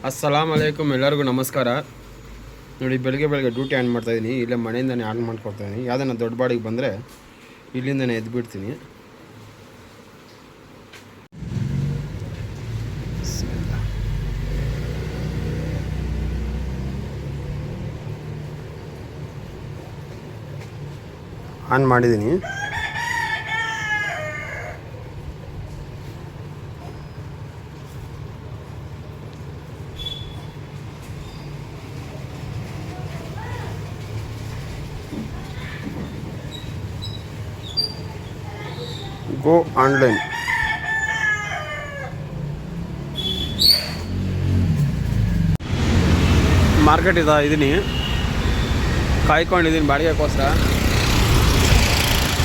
ಅಸ್ಸಲಾಮ್ ಅಲೈಕುಮ್, ಎಲ್ಲರಿಗೂ ನಮಸ್ಕಾರ. ನೋಡಿ, ಬೆಳಗ್ಗೆ ಡ್ಯೂಟಿ ಆನ್ ಮಾಡ್ತಾಯಿದ್ದೀನಿ. ಇಲ್ಲೇ ಮನೆಯಿಂದನೇ ಆನ್ ಮಾಡ್ಕೊಡ್ತಾಯಿದ್ದೀನಿ. ಯಾವುದನ್ನ ದೊಡ್ಡ ಬಾಡಿಗೆ ಬಂದರೆ ಇಲ್ಲಿಂದನೇ ಎದ್ಬಿಡ್ತೀನಿ. ಆನ್ ಮಾಡಿದ್ದೀನಿ. ಗೋ ಆನ್ಲೈನ್. ಮಾರ್ಕೆಟ್ ಇದ್ದೀನಿ, ಕಾಯ್ಕೊಂಡಿದ್ದೀನಿ ಬಾಡಿಗೆಗೋಸ್ಕರ.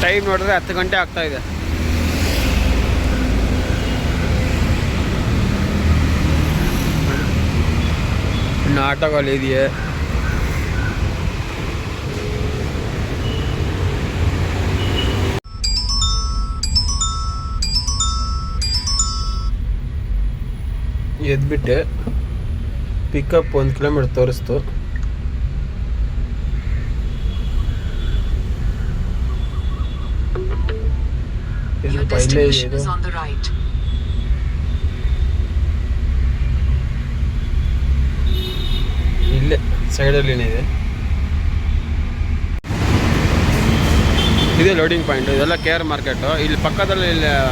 ಟೈಮ್ ನೋಡಿದ್ರೆ 10 ಗಂಟೆ ಆಗ್ತಾಯಿದೆ. ಇನ್ನು ಆಟೋಗಳು ಇದೆಯೇ. ಎದ್ಬಿಟ್ಟೆ. ಪಿಕಪ್ 1 ಕಿಲೋಮೀಟರ್ ತೋರಿಸ್ತು. ಇಲ್ಲೇ ಸೈಡಲ್ಲಿ ಇದೆ. ಇದೇ ಲೋಡಿಂಗ್ ಪಾಯಿಂಟ್. ಇದೆಲ್ಲ KR ಮಾರ್ಕೆಟು. ಇಲ್ಲಿ ಪಕ್ಕದಲ್ಲಿ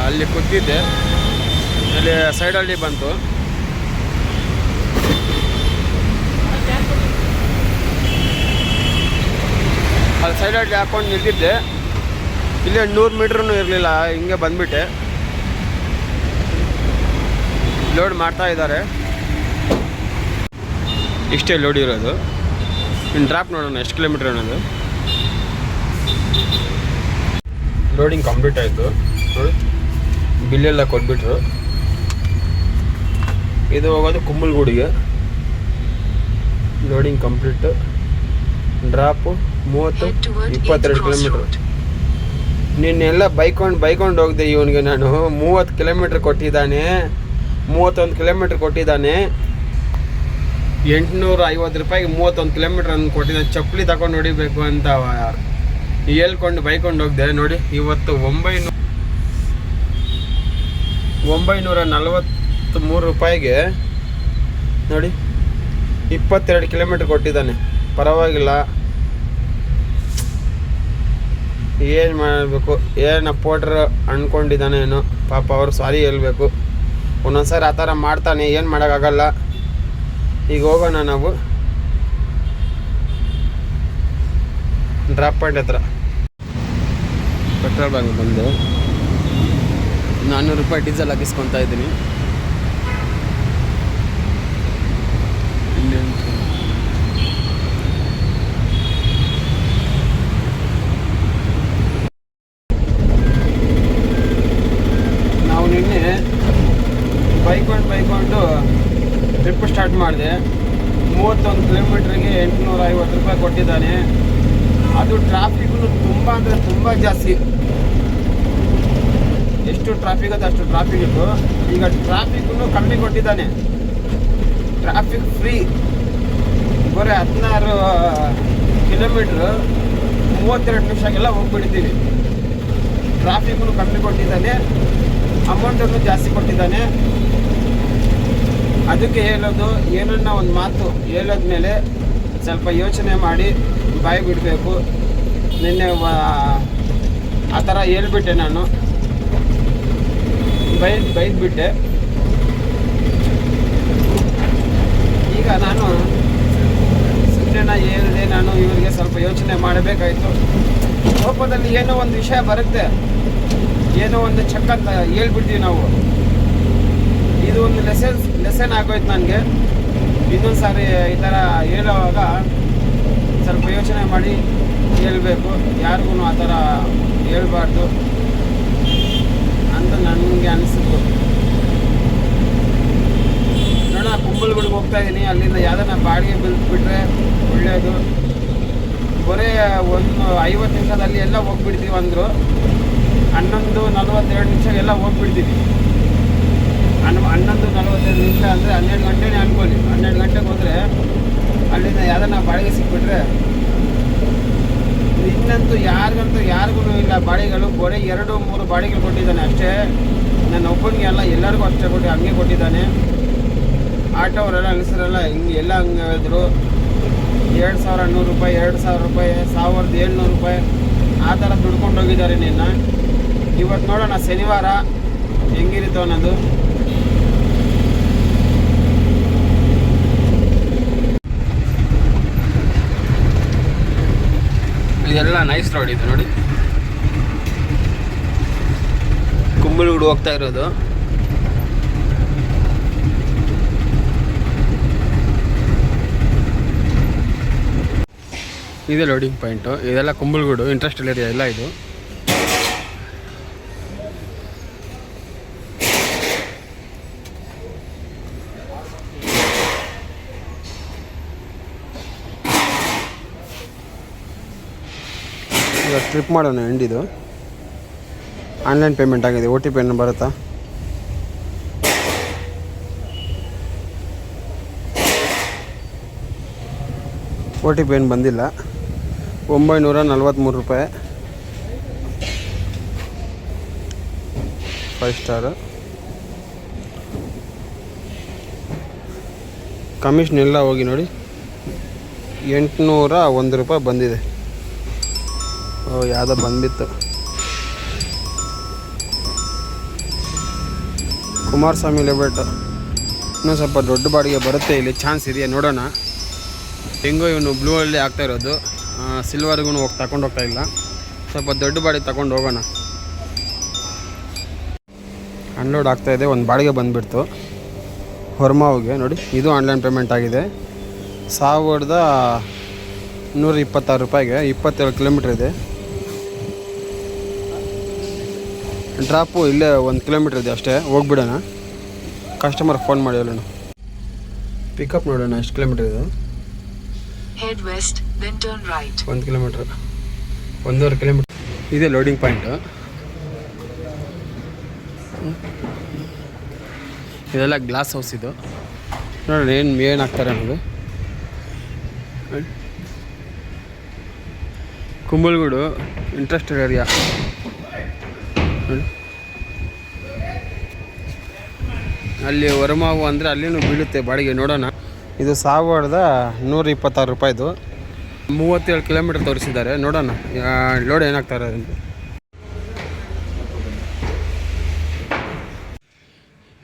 ಅಲ್ಲಿ ಕೂತಿದ್ದೆ, ಅಲ್ಲಿ ಸೈಡಲ್ಲಿ ಬಂತು. ಅಲ್ಲಿ ಸೈಡಲ್ಲಿ ಹಾಕೊಂಡು ನಿಂತಿದ್ದೆ. ಇಲ್ಲೇ 100 ಮೀಟ್ರೂ ಇರಲಿಲ್ಲ, ಹಿಂಗೆ ಬಂದುಬಿಟ್ಟೆ. ಲೋಡ್ ಮಾಡ್ತಾ ಇದ್ದಾರೆ. ಇಷ್ಟೇ ಲೋಡ್ ಇರೋದು. ಇನ್ನು ಡ್ರಾಪ್ ನೋಡೋಣ ಎಷ್ಟು ಕಿಲೋಮೀಟ್ರ್ ಅನ್ನೋದು. ಲೋಡಿಂಗ್ ಕಂಪ್ಲೀಟ್ ಆಯಿತು ನೋಡಿ, ಬಿಲ್ಲೆಲ್ಲ ಕೊಟ್ಬಿಟ್ರು. ಇದು ಹೋಗೋದು ಕುಂಬಳಗೂಡಿಗೆ. Loading complete. Drop 22 kilometre. ನಿನ್ನೆಲ್ಲ ಬೈಕೊಂಡು ಹೋಗಿದೆ. ಇವನಿಗೆ ನಾನು 30 ಕಿಲೋಮೀಟ್ರ್ ಕೊಟ್ಟಿದ್ದಾನೆ, 31 ಕಿಲೋಮೀಟ್ರ್ ಕೊಟ್ಟಿದ್ದಾನೆ. 850 ರೂಪಾಯಿಗೆ 31 ಕಿಲೋಮೀಟ್ರ್ ಅನ್ನು ಕೊಟ್ಟಿದ್ದಾನೆ. ಚಪ್ಪಲಿ ತಗೊಂಡು ಹೊಡಿಬೇಕು ಅಂತ ಹೇಳ್ಕೊಂಡು ಬೈಕೊಂಡು ಹೋಗಿದೆ. ನೋಡಿ, ಇವತ್ತು 943 ರೂಪಾಯಿಗೆ ನೋಡಿ 22 ಕಿಲೋಮೀಟ್ರ್ ಕೊಟ್ಟಿದ್ದಾನೆ. ಪರವಾಗಿಲ್ಲ. ಏನು ಮಾಡಬೇಕು, ಏನು ಪೋಟ್ರ್ ಅಂದ್ಕೊಂಡಿದ್ದಾನೇನೋ ಪಾಪ. ಅವರು ಸಾರಿ ಹೇಳ್ಬೇಕು. ಒಂದೊಂದ್ಸಾರಿ ಆ ಥರ ಮಾಡ್ತಾನೆ, ಏನು ಮಾಡೋಕ್ಕಾಗಲ್ಲ. ಈಗ ಹೋಗೋಣ ನಾವು ಡ್ರಾಪ್ ಪಾಯಿಂಟ್ ಹತ್ರ. ಪೆಟ್ರೋಲ್ ಬಂಕ್ ಬಂದು 400 ರೂಪಾಯಿ ಡೀಸೆಲ್ ಹಾಕಿಸ್ಕೊತಾ ಇದ್ದೀನಿ. ನಾವು ನಿನ್ನೆ ಬೈಕೊಂಡು ಟ್ರಿಪ್ ಸ್ಟಾರ್ಟ್ ಮಾಡಿದೆ. 31 ಕಿಲೋಮೀಟ್ರಿಗೆ 850 ರೂಪಾಯಿ ಕೊಟ್ಟಿದ್ದಾನೆ. ಅದು ಟ್ರಾಫಿಕ್ನು ತುಂಬ ಅಂದರೆ ತುಂಬ ಜಾಸ್ತಿ. ಎಷ್ಟು ಟ್ರಾಫಿಕ್ ಅದು ಅಷ್ಟು ಟ್ರಾಫಿಕ್ ಇತ್ತು. ಈಗ ಟ್ರಾಫಿಕ್ನು ಕಮ್ಮಿ ಕೊಟ್ಟಿದ್ದಾನೆ. Traffic free. ಬರೀ 16 ಕಿಲೋಮೀಟ್ರ್ 32 ನಿಮಿಷಕ್ಕೆಲ್ಲ ಹೋಗ್ಬಿಡ್ತೀವಿ. ಟ್ರಾಫಿಕ್ನು ಕಮ್ಮಿ ಕೊಟ್ಟಿದ್ದಾನೆ, ಅಮೌಂಟನ್ನು ಜಾಸ್ತಿ ಕೊಟ್ಟಿದ್ದಾನೆ. ಅದಕ್ಕೆ ಹೇಳೋದು, ಏನನ್ನ ಒಂದು ಮಾತು ಹೇಳೋದ್ಮೇಲೆ ಸ್ವಲ್ಪ ಯೋಚನೆ ಮಾಡಿ ಬಾಯಿ ಬಿಡಬೇಕು. ನಿನ್ನೆ ಆ ಥರ ಹೇಳ್ಬಿಟ್ಟೆ ನಾನು, ಬೈದ್ಬಿಟ್ಟೆ. ಈಗ ನಾನು ಸುಮ್ಮನೆ ಹೇಳಿದೆ. ನಾನು ಇವರಿಗೆ ಸ್ವಲ್ಪ ಯೋಚನೆ ಮಾಡಬೇಕಾಯಿತು. ಕೋಪದಲ್ಲಿ ಏನೋ ಒಂದು ವಿಷಯ ಬರುತ್ತೆ, ಏನೋ ಒಂದು ಚೆಕ್ ಅಂತ ಹೇಳ್ಬಿಡ್ತೀವಿ ನಾವು. ಇದು ಒಂದು ಲೆಸನ್ ಆಗೋಯ್ತು ನನಗೆ. ಇನ್ನೊಂದು ಸಾರಿ ಈ ಥರ ಹೇಳೋವಾಗ ಸ್ವಲ್ಪ ಯೋಚನೆ ಮಾಡಿ ಹೇಳಬೇಕು. ಯಾರಿಗೂ ಆ ಥರ ಹೇಳ್ಬಾರ್ದು ಅಂತ ನನಗೆ ಅನಿಸಿತ್ತು. ನೋಡೋಣ, ಕುಂಬಳಗೂಡಿಗೆ ಹೋಗ್ತಾ ಇದ್ದೀನಿ. ಅಲ್ಲಿಂದ ಯಾವ್ದಾನ ಬಾಡಿಗೆ ಬಿಟ್ಟರೆ ಒಳ್ಳೆಯದು. ಬರೀ ಒಂದು 50 ನಿಮಿಷದಲ್ಲಿ ಎಲ್ಲ ಹೋಗ್ಬಿಡ್ತೀವಿ ಅಂದರು. 11:42 ನಿಮಿಷಕ್ಕೆಲ್ಲ ಹೋಗ್ಬಿಡ್ತೀವಿ. 11:42 25 ನಿಮಿಷ ಅಂದರೆ 12 ಗಂಟೆನೇ ಅನ್ಕೊಳ್ಳಿ. 12 ಗಂಟೆಗೆ ಹೋದರೆ ಅಲ್ಲಿಂದ ಯಾವ್ದನ್ನ ಬಾಡಿಗೆ ಸಿಕ್ಬಿಟ್ರೆ ಇನ್ನಂತೂ ಯಾರಿಗೂ ಇಲ್ಲ ಬಾಡಿಗೆಗಳು. ಬರೀ 2-3 ಬಾಡಿಗೆ ಕೊಟ್ಟಿದ್ದಾನೆ ಅಷ್ಟೇ. ನನ್ನ ಒಬ್ಬನಿಗೆ ಅಲ್ಲ, ಎಲ್ಲರಿಗೂ ಅಷ್ಟೇ ಕೊಟ್ಟು ಹಂಗೆ ಕೊಟ್ಟಿದ್ದಾನೆ. ಆಟೋವರೆಲ್ಲ ಹೆಂಗಸರೆಲ್ಲ ಹಿಂಗೆ ಎಲ್ಲ ಹಂಗೆ ಹೇಳಿದ್ರು. 2100 ರೂಪಾಯಿ, 2000 ರೂಪಾಯಿ, 1700 ರೂಪಾಯಿ ಆ ಥರ ದುಡ್ಕೊಂಡು ಹೋಗಿದ್ದಾರೆ ನಿನ್ನ. ಇವತ್ತು ನೋಡೋಣ ಶನಿವಾರ ಹೆಂಗಿರುತ್ತೋ ಅನ್ನೋದು. ಇದೆಲ್ಲ ನೈಸ್ ರೋಡ್ ಇದು ನೋಡಿ. ಕುಂಬಳಗೂಡು ಹೋಗ್ತಾ ಇರೋದು. ಇದೆ ಲೋಡಿಂಗ್ ಪಾಯಿಂಟು. ಇದೆಲ್ಲ ಕುಂಬಳಗೂಡು ಇಂಡಸ್ಟ್ರಿಯಲ್ ಏರಿಯಾ ಎಲ್ಲ ಇದು. ಈಗ ಟ್ರಿಪ್ ಮಾಡೋಣ ಎಂಡಿದು. ಆನ್ಲೈನ್ ಪೇಮೆಂಟ್ ಆಗಿದೆ. OTP ಏನು ಬರುತ್ತಾ? OTP ಏನು ಬಂದಿಲ್ಲ. 943 ರೂಪಾಯಿ 5 ಸ್ಟಾರ್. ಕಮಿಷನ್ ಎಲ್ಲ ಹೋಗಿ ನೋಡಿ 801 ರೂಪಾಯಿ ಬಂದಿದೆ. ಯಾವುದೋ ಬಂದ್ಬಿತ್ತು. ಕುಮಾರಸ್ವಾಮಿ ಲೇಔಟ್ ಇನ್ನೂ ಸ್ವಲ್ಪ ದೊಡ್ಡ ಬಾಡಿಗೆ ಬರುತ್ತೆ. ಇಲ್ಲಿ ಚಾನ್ಸ್ ಇದೆಯಾ ನೋಡೋಣ. ಹೆಂಗೋ ಇವನು ಬ್ಲೂ ಅಲ್ಲಿ ಆಗ್ತಾ ಇರೋದು, ಸಿಲ್ವರ್ಗೂ ತಗೊಂಡು ಹೋಗ್ತಾ ಇಲ್ಲ. ಸ್ವಲ್ಪ ದೊಡ್ಡ ಬಾಡಿಗೆ ತಗೊಂಡು ಹೋಗೋಣ. ಅನ್ಲೋಡ್ ಆಗ್ತಾಯಿದೆ. ಒಂದು ಬಾಡಿಗೆ ಬಂದುಬಿಡ್ತು ಹೊರಮಾವಿಗೆ ನೋಡಿ. ಇದು ಆನ್ಲೈನ್ ಪೇಮೆಂಟ್ ಆಗಿದೆ. 1126 ರೂಪಾಯಿಗೆ 27 ಕಿಲೋಮೀಟ್ರ್ ಇದೆ. ಡ್ರಾಪು ಇಲ್ಲೇ 1 ಕಿಲೋಮೀಟ್ರ್ ಇದೆ ಅಷ್ಟೇ. ಹೋಗ್ಬಿಡೋಣ. ಕಸ್ಟಮರ್ ಫೋನ್ ಮಾಡಿ ಹೇಳೋಣ. ಪಿಕಪ್ ನೋಡೋಣ ಎಷ್ಟು ಕಿಲೋಮೀಟ್ರ್ ಇದೆ. 1 ಕಿಲೋಮೀಟ್ರ್, 1.5 ಕಿಲೋಮೀಟ್ರ್ ಇದೆ ಲೋಡಿಂಗ್ ಪಾಯಿಂಟು. ಇದೆಲ್ಲ ಗ್ಲಾಸ್ ಹೌಸ್ ಇದು. ನೋಡೋಣ ಏನು ಹಾಕ್ತಾರೆ ಅನ್ನೋದು. Kumbalgodu industrial area. ಅಲ್ಲಿ ಹೊರಮಾವು ಅಂದರೆ ಅಲ್ಲಿನೂ ಬೀಳುತ್ತೆ ಬಾಡಿಗೆ. ನೋಡೋಣ. ಇದು 1126 ರೂಪಾಯಿದು. 37 ಕಿಲೋಮೀಟ್ರ್ ತೋರಿಸಿದ್ದಾರೆ. ನೋಡೋಣ ಲೋಡ್ ಏನಾಗ್ತಾರೆ ಅಂತ.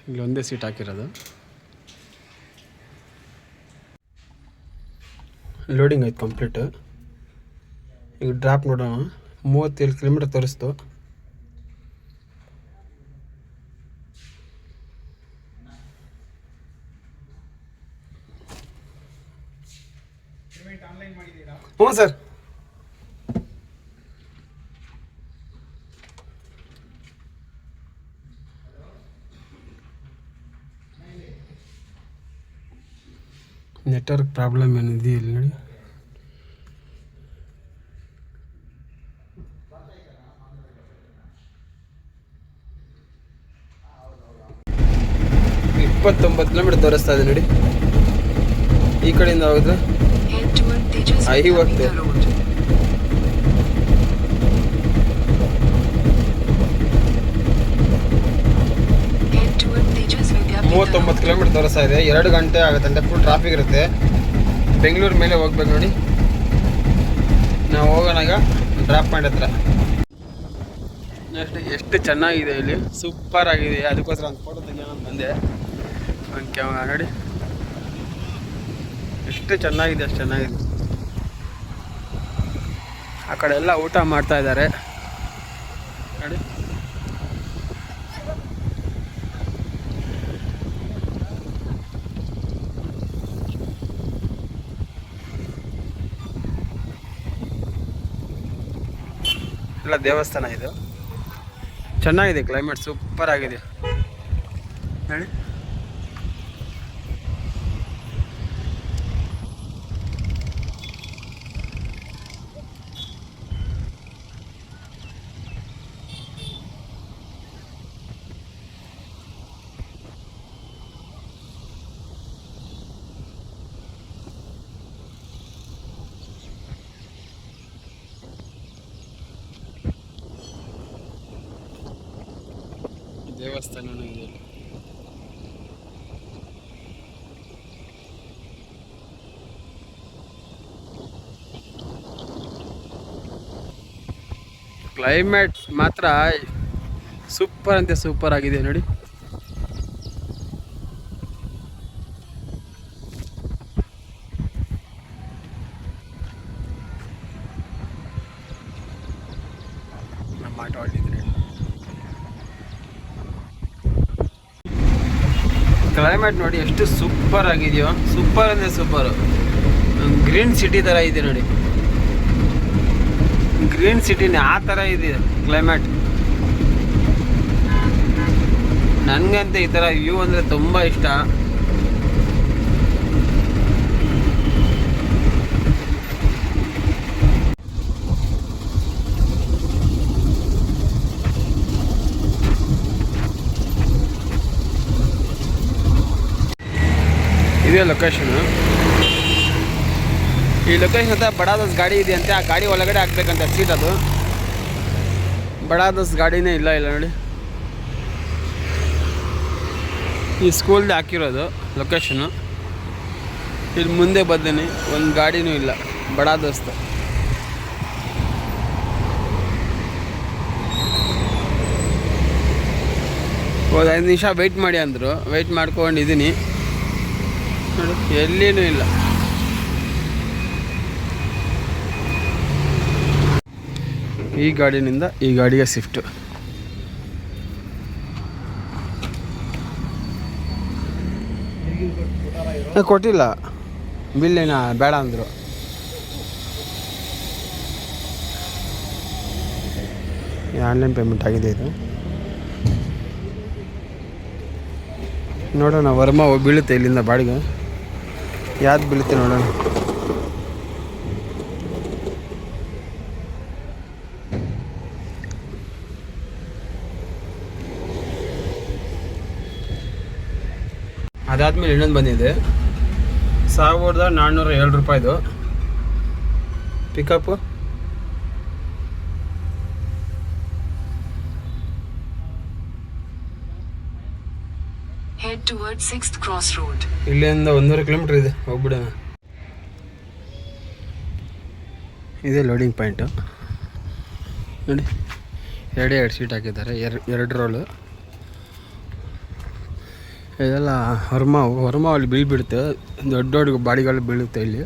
ಇಲ್ಲಿ ಒಂದೇ ಸೀಟ್ ಹಾಕಿರೋದು. ಲೋಡಿಂಗ್ ಆಯ್ತು ಕಂಪ್ಲೀಟ್. ಈಗ ಡ್ರಾಪ್ ನೋಡೋಣ. 37 ಕಿಲೋಮೀಟ್ರ್ ತೋರಿಸ್ತು. ಹ್ಞೂ ಸರ್. ನೆಟ್ವರ್ಕ್ ಪ್ರಾಬ್ಲಮ್ ಏನಿದೆ ಇಲ್ಲಿ ನೋಡಿ. $29 ಕಿಲೋಮೀಟ್ರ್ ತೋರಿಸ್ತಾ ಇದೆ ನೋಡಿ. ಈ ಕಡೆಯಿಂದ ಹೋದ್ರೆ 50. 39 ಕಿಲೋಮೀಟ್ರ್ ತೋರಿಸ್ತಾ ಇದೆ. 2 ಗಂಟೆ ಆಗುತ್ತೆ ಅಂತ. ಫುಲ್ ಟ್ರಾಫಿಕ್ ಇರುತ್ತೆ. ಬೆಂಗಳೂರು ಮೇಲೆ ಹೋಗ್ಬೇಕು ನೋಡಿ. ನಾವು ಹೋಗೋಣ ಈಗ ಡ್ರಾಪ್ ಪಾಯಿಂಟ್ ಹತ್ರ. ಎಷ್ಟು ಚೆನ್ನಾಗಿದೆ ಇಲ್ಲಿ, ಸೂಪರ್ ಆಗಿದೆ. ಅದಕ್ಕೋಸ್ಕರ ಒಂದು ಫೋಟೋ ತೆಗಿಯೋಣ ಅಂತ ಬಂದೆ. ಒಂದು ನೋಡಿ ಎಷ್ಟು ಚೆನ್ನಾಗಿದೆ, ಅಷ್ಟು ಚೆನ್ನಾಗಿದೆ. ಆ ಕಡೆ ಎಲ್ಲ ಊಟ ಮಾಡ್ತಾ ಇದ್ದಾರೆ ನೋಡಿ. ಎಲ್ಲ ದೇವಸ್ಥಾನ ಇದು. ಚೆನ್ನಾಗಿದೆ, ಕ್ಲೈಮೇಟ್ ಸೂಪರ್ ಆಗಿದೆ ನೋಡಿ. ದೇವಸ್ಥಾನನೂ ಇದೆ. ಕ್ಲೈಮೇಟ್ ಮಾತ್ರ ಸೂಪರ್ ಅಂತೆ ಸೂಪರ್ ಆಗಿದೆ ನೋಡಿ. ನಮ್ಮ ಆಟ ಆಡಿದ್ರೆ ಕ್ಲೈಮೇಟ್ ನೋಡಿ ಎಷ್ಟು ಸೂಪರ್ ಆಗಿದೆಯೋ. ಸೂಪರ್ ಅಂದರೆ ಸೂಪರು. ಗ್ರೀನ್ ಸಿಟಿ ಥರ ಇದೆ ನೋಡಿ. ಗ್ರೀನ್ ಸಿಟಿನೇ ಆ ಥರ ಇದೆ ಕ್ಲೈಮೇಟ್. ನನಗಂತ ಈ ಥರ ವ್ಯೂ ಅಂದರೆ ತುಂಬ ಇಷ್ಟ. ಇದೇ ಲೊಕೇಶನು. ಈ ಲೊಕೇಶನ್ ಹತ್ರ ಬಡಾದಸ್ ಗಾಡಿ ಇದೆಯಂತೆ. ಆ ಗಾಡಿ ಒಳಗಡೆ ಹಾಕ್ಬೇಕಂತ ಸೀಟ್. ಅದು ಬಡಾದಸ್ ಗಾಡಿನೇ ಇಲ್ಲ ನೋಡಿ. ಈ ಸ್ಕೂಲ್ದು ಹಾಕಿರೋದು ಲೊಕೇಶನು. ಇಲ್ಲಿ ಮುಂದೆ ಬಂದೇನೆ ಒಂದು ಗಾಡಿನೂ ಇಲ್ಲ ಬಡಾದಸ್ತು. ಒಂದು 5 ನಿಮಿಷ ವೆಯ್ಟ್ ಮಾಡಿ ಅಂದರು. ವೆಯ್ಟ್ ಮಾಡ್ಕೊಂಡಿದ್ದೀನಿ ನೋಡಿ, ಎಲ್ಲಿನೂ ಇಲ್ಲ. ಈ ಗಾಡಿನಿಂದ ಈ ಗಾಡಿಗೆ ಶಿಫ್ಟು. ಕೊಟ್ಟಿಲ್ಲ ಬಿಲ್. ಏನ ಬೇಡ ಅಂದರು. ಆನ್ಲೈನ್ ಪೇಮೆಂಟ್ ಆಗಿದೆ ಇದು. ನೋಡೋಣ ವರ್ಮ ಬೀಳುತ್ತೆ ಇಲ್ಲಿಂದ ಬಾಡಿಗೆ. ಯಾವ್ದು ಬೀಳುತ್ತೆ ನೋಡೋಣ. ಅದಾದಮೇಲೆ ಇನ್ನೊಂದು ಬಂದಿದೆ 1407 ರೂಪಾಯಿದು ಪಿಕಪ್ಪು. ಇಲ್ಲಿಂದ 1.5 ಕಿಲೋಮೀಟರ್ ಇದೆ, ಹೋಗ್ಬಿಡೋಣ. ಇದೇ ಲೋಡಿಂಗ್ ಪಾಯಿಂಟು ನೋಡಿ. 2 ಸೀಟ್ ಹಾಕಿದ್ದಾರೆ, 2 ರೋಲು. ಇದೆಲ್ಲ ಹೊರಮ ಅಲ್ಲಿ ಬೀಳ್ಬಿಡುತ್ತೆ. ದೊಡ್ಡ ದೊಡ್ಡ ಬಾಡಿಗಳು ಬೀಳುತ್ತೆ ಇಲ್ಲಿ.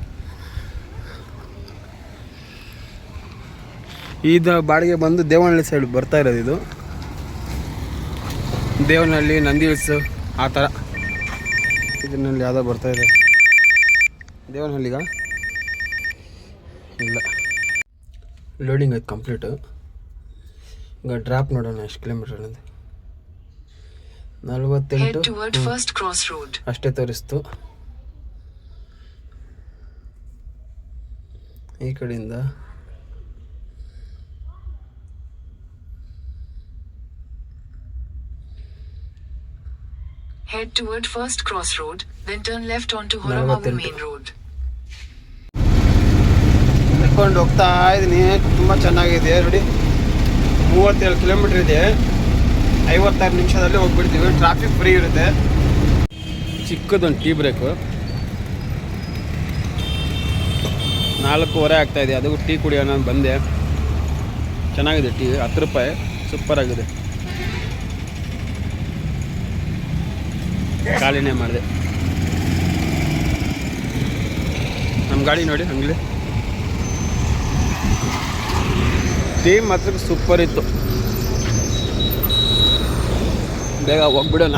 ಇದು ಬಾಡಿಗೆ ಬಂದು ದೇವನಹಳ್ಳಿ ಸೈಡ್ ಬರ್ತಾ ಇರೋದು. ಇದು ದೇವನಹಳ್ಳಿ, ನಂದಿ ಹಿಲ್ಸು ಆ ಥರ. ಇದರಲ್ಲಿ ಯಾವುದೋ ಬರ್ತಾ ಇದೆ ದೇವನಹಳ್ಳಿಗ. ಇಲ್ಲ, ಲೋಡಿಂಗ್ ಆಯ್ತು ಕಂಪ್ಲೀಟು. ಈಗ ಡ್ರಾಪ್ ನೋಡೋಣ ಎಷ್ಟು ಕಿಲೋಮೀಟರ್ ಅನ್ನೋದು. 48 ಅಷ್ಟೇ ತೋರಿಸ್ತು. ಈ ಕಡೆಯಿಂದ Head toward first crossroad, then turn left onto Horamavu main road. ತಗೊಂಡು ಹೋಗ್ತಾ ಇದ್ದೀನಿ. ತುಂಬ ಚೆನ್ನಾಗಿದೆ ನೋಡಿ. 37 ಕಿಲೋಮೀಟರ್ ಇದೆ. 56 ನಿಮಿಷದಲ್ಲಿ ಹೋಗ್ಬಿಡ್ತೀವಿ. ಟ್ರಾಫಿಕ್ ಫ್ರೀ ಇರುತ್ತೆ. ಚಿಕ್ಕದೊಂದು ಟೀ ಬ್ರೇಕು. 4:15 ಆಗ್ತಾಯಿದೆ. ಅದು ಟೀ ಕುಡಿಯೋಣ ಬಂದೆ. ಚೆನ್ನಾಗಿದೆ ಟೀ, 10 ರೂಪಾಯಿ. ಸೂಪರಾಗಿದೆ. ಖಾಲಿನೇ ಮಾಡಿದೆ. ನಮ್ಮ ಗಾಡಿ ನೋಡಿ ಹಂಗಲಿ. ಟೀ ಮಾತ್ರ ಸೂಪರ್ ಇತ್ತು. ಬೇಗ ಹೋಗ್ಬಿಡೋಣ.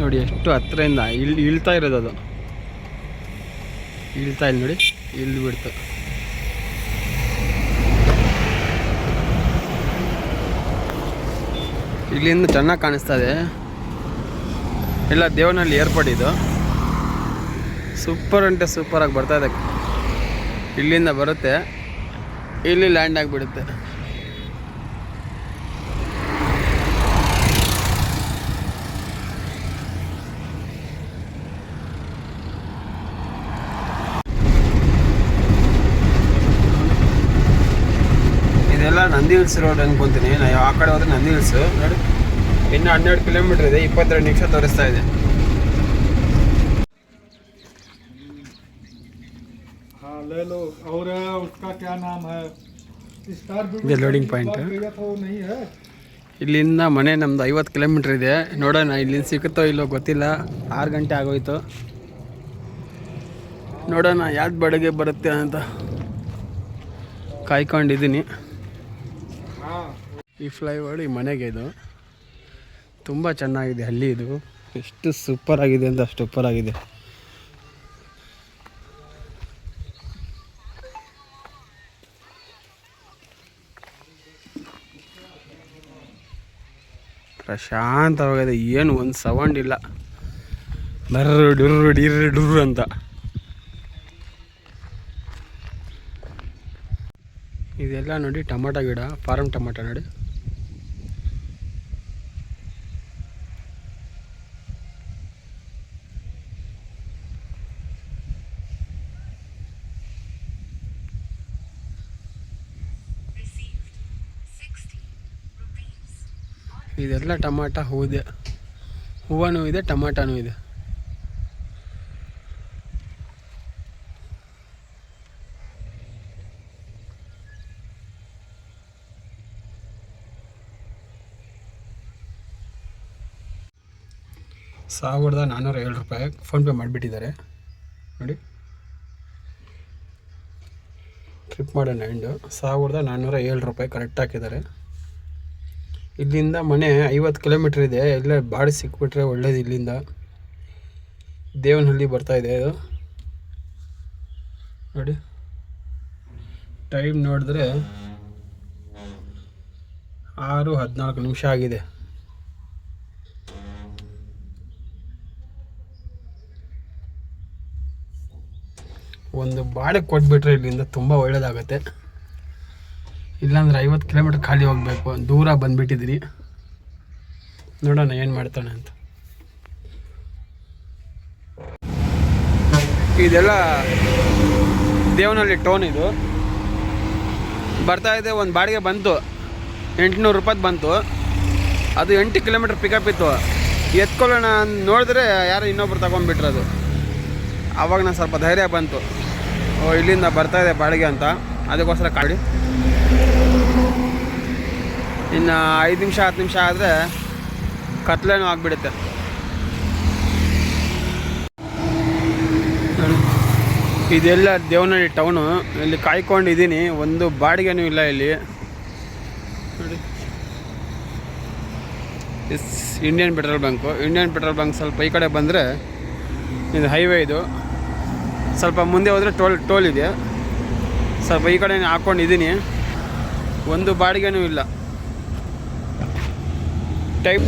ನೋಡಿ ಎಷ್ಟು ಹತ್ತಿರದಿಂದ ಇಳ್ತಾ ಇರೋದು. ಅದು ಇಳ್ತಾ ಇಲ್ಲ ನೋಡಿ, ಇಳ್ದು ಬಿಡ್ತು. ಇಲ್ಲಿಂದ ಚೆನ್ನಾಗಿ ಕಾಣಿಸ್ತಾ ಇದೆ. ಎಲ್ಲ ದೇವನಹಳ್ಳಿ ಏರ್ಪೋರ್ಟ್ ಇದು. ಸೂಪರ್ ಅಂದರೆ ಸೂಪರಾಗಿ ಬರ್ತಾ ಇದೆ ಇಲ್ಲಿಂದ ಬರುತ್ತೆ, ಇಲ್ಲಿ ಲ್ಯಾಂಡ್ ಆಗಿಬಿಡುತ್ತೆ. ಇದೆಲ್ಲ ನಂದಿ ಹಿಲ್ಸ್ ರೋಡ್ ಅನ್ಕೊಂತೀನಿ. ನಾವು ಆ ಕಡೆ ಹೋದ್ರೆ ನಂದಿ ಹಿಲ್ಸ್ ನೋಡಿ. ಇನ್ನು 12 ಕಿಲೋಮೀಟರ್ ಇದೆ, 22 ನಿಮಿಷ ತೋರಿಸ್ತಾ ಇದೆ. ले लो। और उसका क्या नाम है, ಇದೆ ಲೋಡಿಂಗ್ ಪಾಯಿಂಟ್. ಇಲ್ಲಿಂದ ಮನೆ ನಮ್ದು 50 ಕಿಲೋಮೀಟ್ರ್ ಇದೆ. ನೋಡೋಣ ಇಲ್ಲಿಂದ ಸಿಗುತ್ತೋ ಇಲ್ಲೋ ಗೊತ್ತಿಲ್ಲ. 6 ಗಂಟೆ ಆಗೋಯ್ತು. ನೋಡೋಣ ಯಾವ್ದು ಬಡಗೆ ಬರುತ್ತೆ ಅಂತ ಕಾಯ್ಕೊಂಡಿದ್ದೀನಿ. ಈ ಫ್ಲೈಓವರ್ ಈ ಮನೆಗೆ ಇದು ತುಂಬ ಚೆನ್ನಾಗಿದೆ. ಹಳ್ಳಿ ಇದು ಎಷ್ಟು ಸೂಪರ್ ಆಗಿದೆ ಅಂತ ಅಷ್ಟು ಸೂಪರ್ ಆಗಿದೆ. ಪ್ರಶಾಂತವಾಗಿದೆ, ಏನು ಒಂದು ಸೌಂಡ್ ಇಲ್ಲ. ಬರ್ರು ಡುರ್ರು ಡಿರ್ರು ಡುರ್ರು ಅಂತ. ಇದೆಲ್ಲ ನೋಡಿ ಟೊಮಾಟೊ ಗಿಡ, ಫಾರಮ್ ಟೊಮಾಟೊ ನೋಡಿ. ಇದೆಲ್ಲ ಟೊಮಾಟೊ ಹೂವಿದೆ, ಹೂವನೂ ಇದೆ, ಟೊಮಾಟೊನೂ ಇದೆ. ₹1,407 ಫೋನ್ಪೇ ಮಾಡಿಬಿಟ್ಟಿದ್ದಾರೆ ನೋಡಿ. ಟ್ರಿಪ್ ಮಾಡೋಣ ಎಂಡು ₹1,407 ಕರೆಕ್ಟ್ ಹಾಕಿದ್ದಾರೆ. ಇಲ್ಲಿಂದ ಮನೆ 50 ಕಿಲೋಮೀಟ್ರ್ ಇದೆ. ಎಲ್ಲ ಬಾಡಿ ಸಿಕ್ಬಿಟ್ರೆ ಒಳ್ಳೇದು. ಇಲ್ಲಿಂದ ದೇವನಹಳ್ಳಿ ಬರ್ತಾಯಿದೆ ಇದು ನೋಡಿ. ಟೈಮ್ ನೋಡಿದ್ರೆ 6:14 ನಿಮಿಷ ಆಗಿದೆ. ಒಂದು ಬಾಡಿಗೆ ಕೊಟ್ಬಿಟ್ರೆ ಇಲ್ಲಿಂದ ತುಂಬ ಒಳ್ಳೇದಾಗತ್ತೆ. ಇಲ್ಲಾಂದ್ರೆ 50 ಕಿಲೋಮೀಟ್ರ್ ಖಾಲಿ ಹೋಗಬೇಕು. ದೂರ ಬಂದುಬಿಟ್ಟಿದ್ದೀರಿ. ನೋಡೋಣ ಏನು ಮಾಡ್ತಾನೆ ಅಂತ. ಇದೆಲ್ಲ ದೇವನಹಳ್ಳಿ ಟೌನ್ ಇದು. ಬರ್ತಾಯಿದೆ. ಒಂದು ಬಾಡಿಗೆ ಬಂತು, ₹800 ಬಂತು. ಅದು 8 ಕಿಲೋಮೀಟ್ರ್ ಪಿಕಪ್ ಇತ್ತು. ಎತ್ಕೊಳ್ಳೋಣ ನೋಡಿದ್ರೆ ಯಾರು ಇನ್ನೊಬ್ರು ತಗೊಂಡ್ಬಿಟ್ರದು. ಆವಾಗ ನಾನು ಸ್ವಲ್ಪ ಧೈರ್ಯ ಬಂತು, ಓ ಇಲ್ಲಿಂದ ಬರ್ತಾಯಿದೆ ಬಾಡಿಗೆ ಅಂತ. ಅದಕ್ಕೋಸ್ಕರ ಕಾಡಿ ಇನ್ನು 5 ನಿಮಿಷ 10 ನಿಮಿಷ ಆದರೆ ಕತ್ಲೇನೂ ಆಗಿಬಿಡುತ್ತೆ. ಇದೆಲ್ಲ ದೇವನಹಳ್ಳಿ ಟೌನು. ಇಲ್ಲಿ ಕಾಯ್ಕೊಂಡಿದ್ದೀನಿ, ಒಂದು ಬಾಡಿಗೆನೂ ಇಲ್ಲ ಇಲ್ಲಿ ನೋಡಿ. Indian petrol bunk. Indian petrol bunk ಸ್ವಲ್ಪ ಈ ಕಡೆ ಬಂದರೆ ಇದು ಹೈವೇ. ಇದು ಸ್ವಲ್ಪ ಮುಂದೆ ಹೋದರೆ ಟೋಲ್ ಇದೆ. ಸ್ವಲ್ಪ ಈ ಕಡೆ ಹಾಕ್ಕೊಂಡಿದ್ದೀನಿ, ಒಂದು ಬಾಡಿಗೆನೂ ಇಲ್ಲ. ಟೈಪ್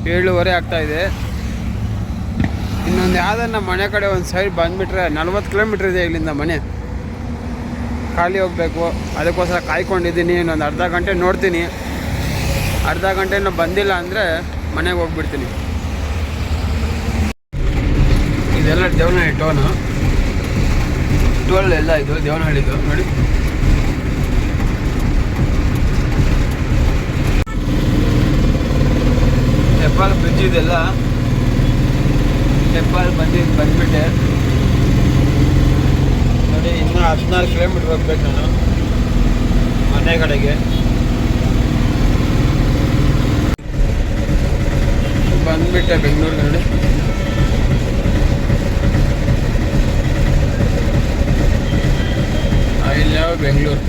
7:15 ಆಗ್ತಾಯಿದೆ. ಇನ್ನೊಂದು ಯಾವುದನ್ನ ಮನೆ ಕಡೆ ಒಂದು ಸೈಡ್ ಬಂದುಬಿಟ್ರೆ 40 ಕಿಲೋಮೀಟ್ರ್ ಇದೆ ಇಲ್ಲಿಂದ ಮನೆ. ಖಾಲಿ ಹೋಗಬೇಕು, ಅದಕ್ಕೋಸ್ಕರ ಕಾಯ್ಕೊಂಡಿದ್ದೀನಿ. ಇನ್ನೊಂದು ಅರ್ಧ ಗಂಟೆ ನೋಡ್ತೀನಿ. ಅರ್ಧ ಗಂಟೆನೂ ಬಂದಿಲ್ಲ ಅಂದರೆ ಮನೆಗೆ ಹೋಗ್ಬಿಡ್ತೀನಿ. ಇದೆಲ್ಲ ದೇವನಹಳ್ಳಿ ಟೌನು. ಟೋಲ್ ಎಲ್ಲ ಇದು ದೇವನಹಳ್ಳಿದು ನೋಡಿ. ಹೆಬ್ಬಾಳ ಬ್ರಿಡ್ಜ್ ಇದೆಲ್ಲ. ಹೆಬ್ಬಾಳ ಬಂದ್ಬಿಟ್ಟೆ ನೋಡಿ. ಇನ್ನೂ 14 ಕಿಲೋಮೀಟ್ರ್ ಹೋಗ್ಬೇಕು ನಾನು ಮನೆ ಕಡೆಗೆ. ಬಂದ್ಬಿಟ್ಟೆ ಬೆಂಗಳೂರು ನೋಡಿ. I love Bengaluru.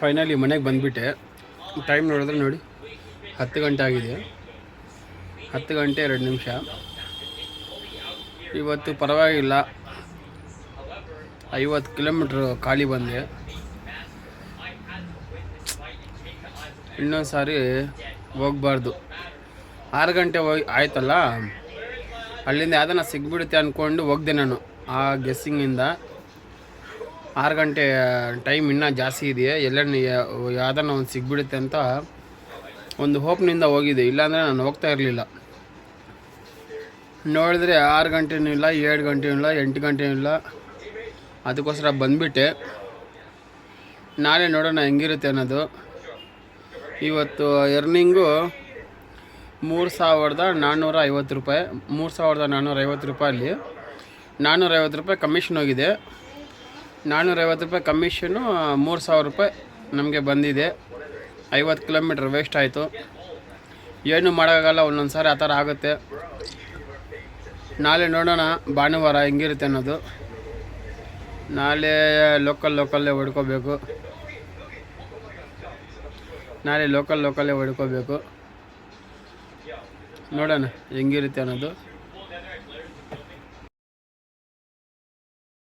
ಫೈನಲಿ ಮನೆಗೆ ಬಂದುಬಿಟ್ಟೆ. ಟೈಮ್ ನೋಡಿದ್ರೆ ನೋಡಿ 10 ಗಂಟೆ ಆಗಿದೆ. 10 ಗಂಟೆ 2 ನಿಮಿಷ. ಇವತ್ತು ಪರವಾಗಿಲ್ಲ, 50 ಕಿಲೋಮೀಟ್ರ್ ಖಾಲಿ ಬಂದೆ. ಇನ್ನೊಂದು ಸಾರಿ ಹೋಗ್ಬಾರ್ದು. 6 ಗಂಟೆ ಆಯ್ತಲ್ಲ, ಅಲ್ಲಿಂದ ಯಾವ್ದನ್ನ ಸಿಗ್ಬಿಡುತ್ತೆ ಅಂದ್ಕೊಂಡು ಹೋಗ್ದೆ ನಾನು. ಆ ಗೆಸ್ಸಿಂಗಿಂದ 6 ಗಂಟೆ ಟೈಮ್ ಇನ್ನೂ ಜಾಸ್ತಿ ಇದೆಯೇ, ಎಲ್ಲೆಣ್ಣೆ ಯಾವ್ದನ್ನ ಒಂದು ಸಿಗ್ಬಿಡುತ್ತೆ ಅಂತ ಒಂದು ಹೋಪ್ನಿಂದ ಹೋಗಿದೆ. ಇಲ್ಲಾಂದರೆ ನಾನು ಹೋಗ್ತಾ ಇರಲಿಲ್ಲ. ನೋಡಿದ್ರೆ 6 ಗಂಟೆನೂ ಇಲ್ಲ, 7 ಗಂಟೆನೂ ಇಲ್ಲ, 8 ಗಂಟೆನೂ ಇಲ್ಲ. ಅದಕ್ಕೋಸ್ಕರ ಬಂದುಬಿಟ್ಟೆ. ನಾಳೆ ನೋಡೋಣ ಹೆಂಗಿರುತ್ತೆ ಅನ್ನೋದು. ಇವತ್ತು ಎರ್ನಿಂಗು 3,450 ರೂಪಾಯಿ. 3,450 ರೂಪಾಯಲ್ಲಿ 450 ರೂಪಾಯಿ ಕಮಿಷನ್ ಹೋಗಿದೆ. 450 ರೂಪಾಯಿ ಕಮಿಷನ್ನು 3,000 ರೂಪಾಯಿ ನಮಗೆ ಬಂದಿದೆ. 50 ಕಿಲೋಮೀಟ್ರ್ ವೇಸ್ಟ್ ಆಯಿತು. ಏನೂ ಮಾಡೋಕ್ಕಾಗಲ್ಲ, ಒಂದೊಂದು ಸಾರಿ ಆ ಥರ ಆಗುತ್ತೆ. ನಾಳೆ ನೋಡೋಣ ಭಾನುವಾರ ಹೆಂಗಿರುತ್ತೆ ಅನ್ನೋದು. ನಾಳೆ ಲೋಕಲ್ಲೇ ಹೊಡ್ಕೋಬೇಕು. ನಾಳೆ ಲೋಕಲ್ಲೇ ಹೊಡ್ಕೋಬೇಕು. ನೋಡೋಣ ಹೆಂಗಿರುತ್ತೆ ಅನ್ನೋದು.